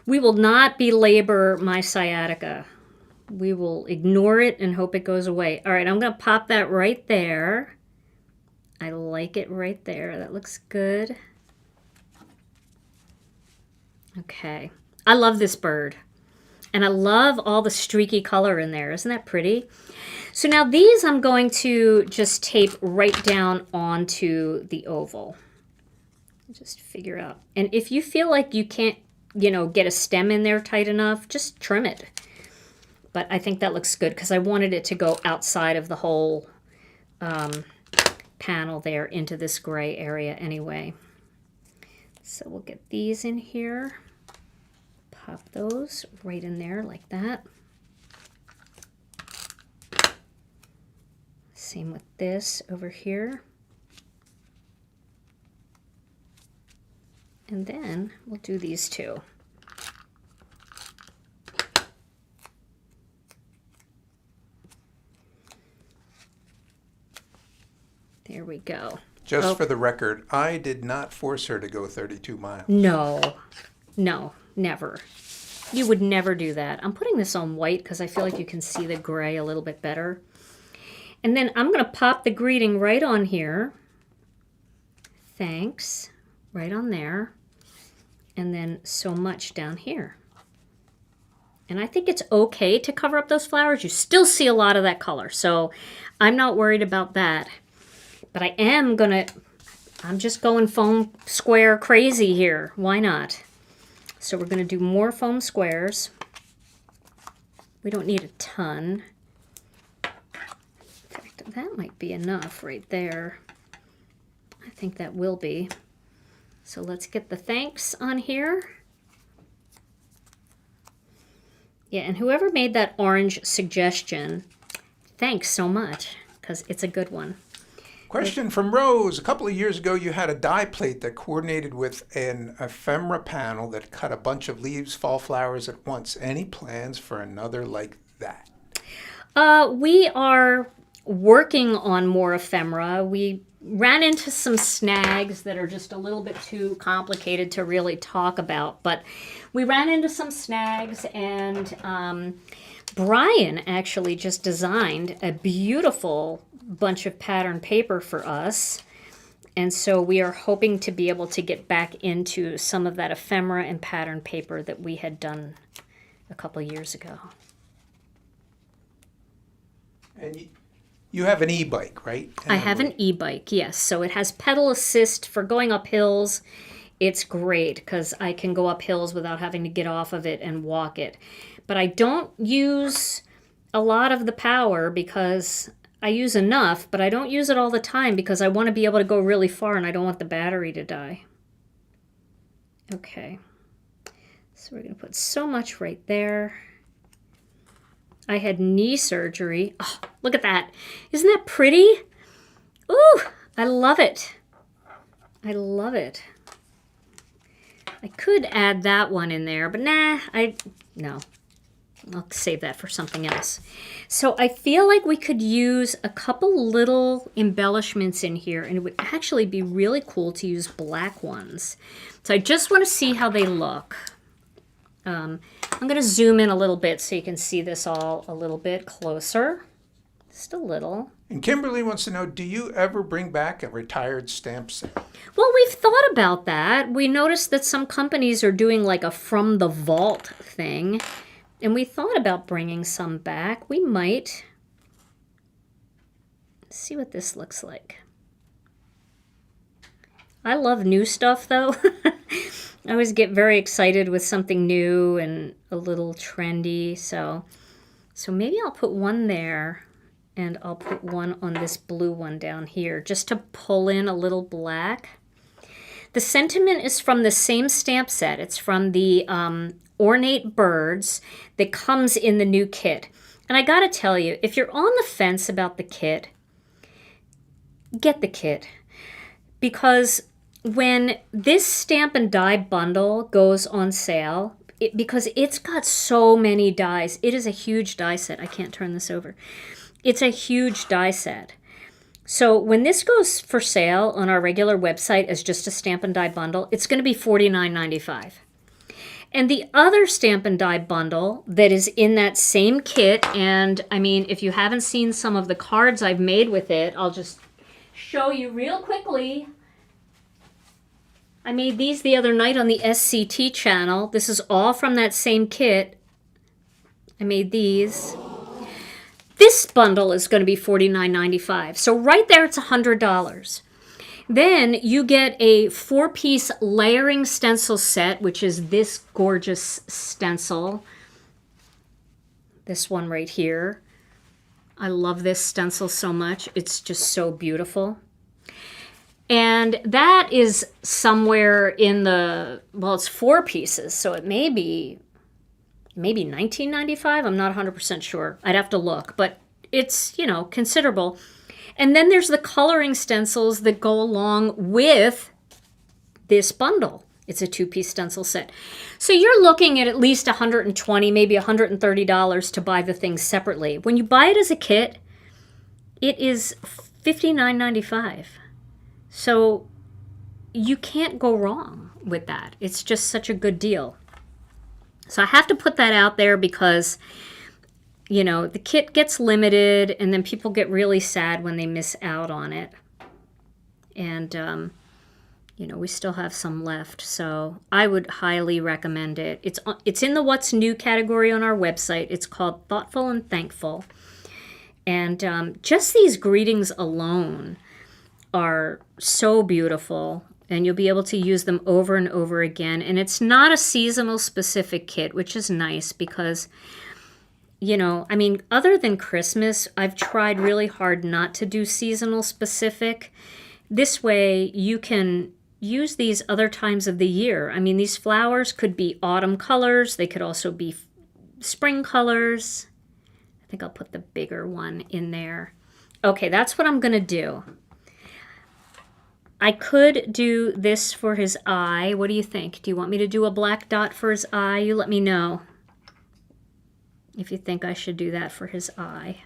[SPEAKER 1] We will not belabor my sciatica. We will ignore it and hope it goes away. All right, I'm going to pop that right there. I like it right there. That looks good. Okay. I love this bird. And I love all the streaky color in there. Isn't that pretty? So now these I'm going to just tape right down onto the oval. Just figure out. And if you feel like you can't, you know, get a stem in there tight enough, just trim it. But I think that looks good because I wanted it to go outside of the whole panel there into this gray area anyway. So we'll get these in here. Pop those right in there like that. Same with this over here. And then we'll do these two. There we go.
[SPEAKER 2] Just for the record, I did not force her to go 32 miles.
[SPEAKER 1] No, never. You would never do that. I'm putting this on white because I feel like you can see the gray a little bit better. And then I'm going to pop the greeting right on here. Thanks. Right on there. and then so much down here. And I think it's okay to cover up those flowers. You still see a lot of that color, so I'm not worried about that. But I'm just going foam square crazy here. Why not? So we're gonna do more foam squares. We don't need a ton. In fact, that might be enough right there. I think that will be. So let's get the thanks on here. Yeah, and whoever made that orange suggestion, thanks so much, because it's a good one.
[SPEAKER 2] Question from Rose. A couple of years ago, you had a die plate that coordinated with an ephemera panel that cut a bunch of leaves, fall flowers at once. Any plans for another like that?
[SPEAKER 1] We are working on more ephemera. We ran into some snags that are just a little bit too complicated to really talk about, but we ran into some snags, and Brian actually just designed a beautiful bunch of pattern paper for us, and so we are hoping to be able to get back into some of that ephemera and pattern paper that we had done a couple years ago.
[SPEAKER 2] And you have an e-bike, right?
[SPEAKER 1] I have an e-bike, yes. So it has pedal assist for going up hills. It's great because I can go up hills without having to get off of it and walk it. But I don't use a lot of the power because I use enough, but I don't use it all the time because I want to be able to go really far and I don't want the battery to die. Okay. So we're going to put so much right there. I had knee surgery. Oh, look at that. Isn't that pretty? Ooh, I love it. I love it. I could add that one in there, but no. I'll save that for something else. So I feel like we could use a couple little embellishments in here, and it would actually be really cool to use black ones. So I just want to see how they look. I'm going to zoom in a little bit so you can see this all a little bit closer. Just a little.
[SPEAKER 2] And Kimberly wants to know, do you ever bring back a retired stamp set?
[SPEAKER 1] Well, we've thought about that. We noticed that some companies are doing like a from the vault thing, and we thought about bringing some back. We might. Let's see what this looks like. I love new stuff, though. I always get very excited with something new and a little trendy. So maybe I'll put one there, and I'll put one on this blue one down here just to pull in a little black. The sentiment is from the same stamp set. It's from the Ornate Birds that comes in the new kit. And I gotta tell you, if you're on the fence about the kit, get the kit. Because when this stamp and die bundle goes on sale, because it's got so many dies, it is a huge die set. I can't turn this over. It's a huge die set. So when this goes for sale on our regular website as just a stamp and die bundle, it's going to be $49.95. And the other stamp and die bundle that is in that same kit, and I mean, if you haven't seen some of the cards I've made with it, I'll just show you real quickly. I made these the other night on the SCT channel. This is all from that same kit. I made these. This bundle is going to be $49.95. So right there, it's $100. Then you get a 4-piece layering stencil set, which is this gorgeous stencil. This one right here. I love this stencil so much. It's just so beautiful. And that is somewhere in the, well, it's 4 pieces, so it may be maybe $19.95. I'm not 100% sure. I'd have to look, but it's, you know, considerable. And then there's the coloring stencils that go along with this bundle. It's a 2-piece stencil set. So you're looking at least $120, maybe $130 to buy the things separately. When you buy it as a kit, it is $59.95. So you can't go wrong with that. It's just such a good deal. So I have to put that out there because, you know, the kit gets limited and then people get really sad when they miss out on it. And You know, we still have some left, so I would highly recommend it. It's in the What's New category on our website. It's called Thoughtful and Thankful. And just these greetings alone are so beautiful, and you'll be able to use them over and over again. And it's not a seasonal specific kit, which is nice because, you know, I mean, other than Christmas, I've tried really hard not to do seasonal specific. This way you can use these other times of the year. I mean, these flowers could be autumn colors. They could also be spring colors. I think I'll put the bigger one in there. Okay, that's what I'm going to do. I could do this for his eye. What do you think? Do you want me to do a black dot for his eye? You let me know if you think I should do that for his eye.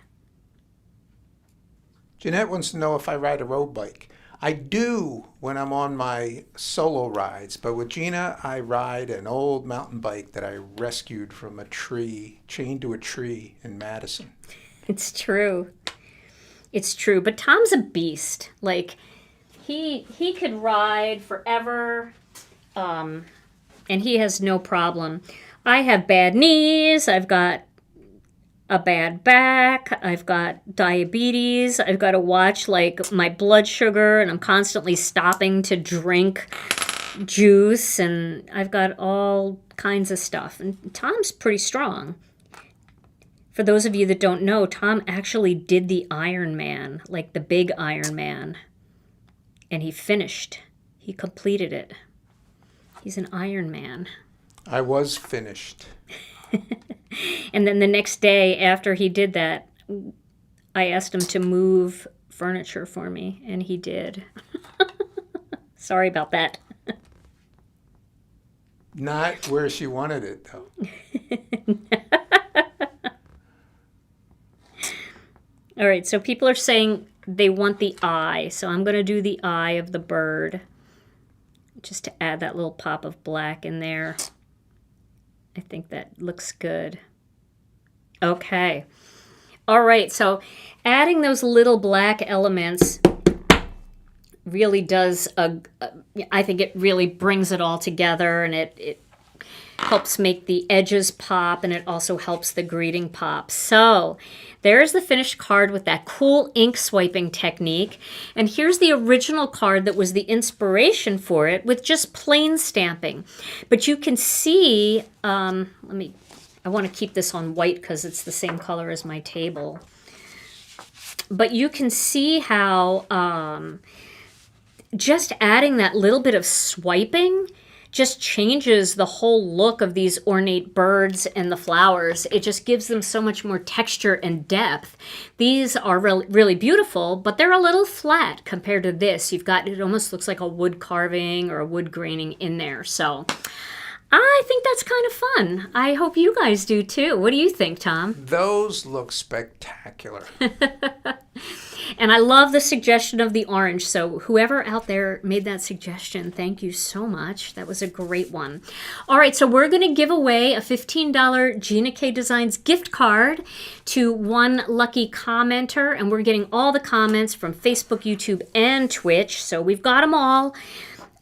[SPEAKER 2] Jeanette wants to know if I ride a road bike. I do when I'm on my solo rides, but with Gina, I ride an old mountain bike that I rescued from a tree, chained to a tree in Madison.
[SPEAKER 1] It's true. It's true. But Tom's a beast. Like, he could ride forever, and he has no problem. I have bad knees. I've got a bad back. I've got diabetes. I've got to watch like my blood sugar, and I'm constantly stopping to drink juice, and I've got all kinds of stuff. And Tom's pretty strong. For those of you that don't know, Tom actually did the Ironman, like the big Ironman, and he finished. He completed it. He's an Ironman.
[SPEAKER 2] I was finished.
[SPEAKER 1] And then the next day after he did that, I asked him to move furniture for me, and he did. Sorry about that.
[SPEAKER 2] Not where she wanted it, though.
[SPEAKER 1] All right, so people are saying they want the eye, so I'm going to do the eye of the bird, just to add that little pop of black in there. I think that looks good. Okay. All right, so adding those little black elements really does, I think it really brings it all together, and it helps make the edges pop, and it also helps the greeting pop. So there's the finished card with that cool ink swiping technique. And here's the original card that was the inspiration for it with just plain stamping. But you can see, I want to keep this on white because it's the same color as my table. But you can see how just adding that little bit of swiping just changes the whole look of these ornate birds and the flowers. It just gives them so much more texture and depth. These are really beautiful, but they're a little flat compared to this. You've got, it almost looks like a wood carving or a wood graining in there. So I think that's kind of fun. I hope you guys do too. What do you think, Tom?
[SPEAKER 2] Those look spectacular.
[SPEAKER 1] And I love the suggestion of the orange. So whoever out there made that suggestion, thank you so much. That was a great one. All right, so we're going to give away a $15 Gina K Designs gift card to one lucky commenter. And we're getting all the comments from Facebook, YouTube, and Twitch. So we've got them all.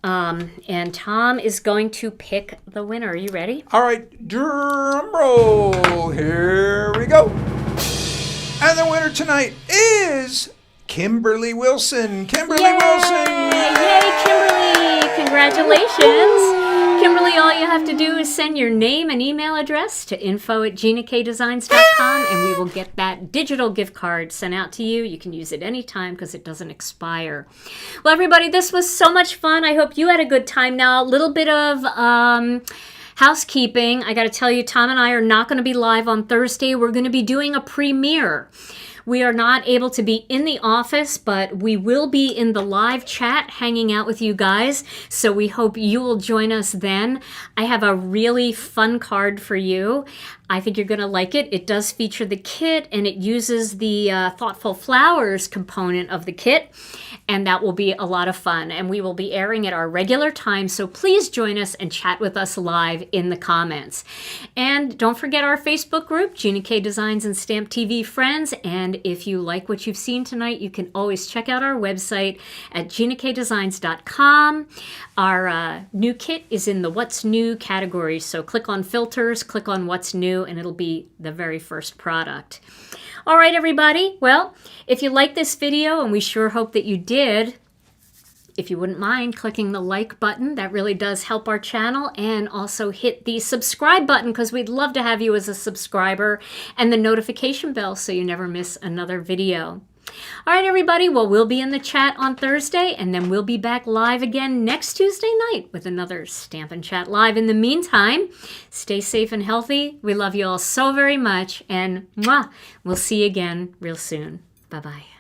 [SPEAKER 1] And Tom is going to pick the winner. Are you ready?
[SPEAKER 2] All right, drum roll. Here we go. And the winner tonight is Kimberly Wilson. Kimberly Wilson!
[SPEAKER 1] Yay, Kimberly! Congratulations! Kimberly, all you have to do is send your name and email address to info@ginakdesigns.com, and we will get that digital gift card sent out to you. You can use it anytime because it doesn't expire. Well, everybody, this was so much fun. I hope you had a good time. Now, a little bit of housekeeping. I got to tell you, Tom and I are not going to be live on Thursday. We're going to be doing a premiere. We are not able to be in the office, but we will be in the live chat hanging out with you guys. So we hope you will join us then. I have a really fun card for you. I think you're going to like it. It does feature the kit, and it uses the Thoughtful Flowers component of the kit, and that will be a lot of fun. And we will be airing at our regular time, so please join us and chat with us live in the comments. And don't forget our Facebook group, Gina K Designs and Stamp TV Friends. And if you like what you've seen tonight, you can always check out our website at ginakdesigns.com. Our new kit is in the What's New category, so click on Filters, click on What's New, and it'll be the very first product. All right, everybody. Well, if you liked this video, and we sure hope that you did, if you wouldn't mind clicking the like button, that really does help our channel, and also hit the subscribe button because we'd love to have you as a subscriber, and the notification bell so you never miss another video. All right, everybody. Well, we'll be in the chat on Thursday, and then we'll be back live again next Tuesday night with another Stampin' Chat Live. In the meantime, stay safe and healthy. We love you all so very much, and mwah, we'll see you again real soon. Bye-bye.